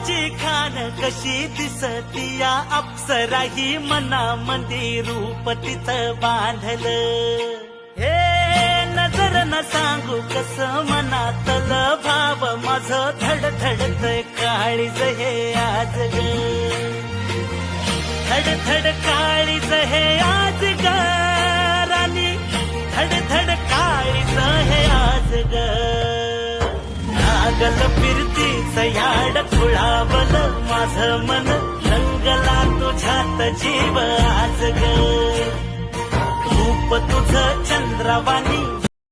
रूपाची खान कशी दिसतीया अप्सरा ही मनामंदी रूप तिचं बांधलं हे नजर न सांगू कस मनातल भाव माझं धडधडतय काळीज हे आज ग धडधड काळीज हे आज ग राणी धडधड काळीज हे आज ग लागल फिरतीच याड खुळावल माझं मन रंगला तुझ्यात जीव आज ग रूप तुझं चंद्रवाणी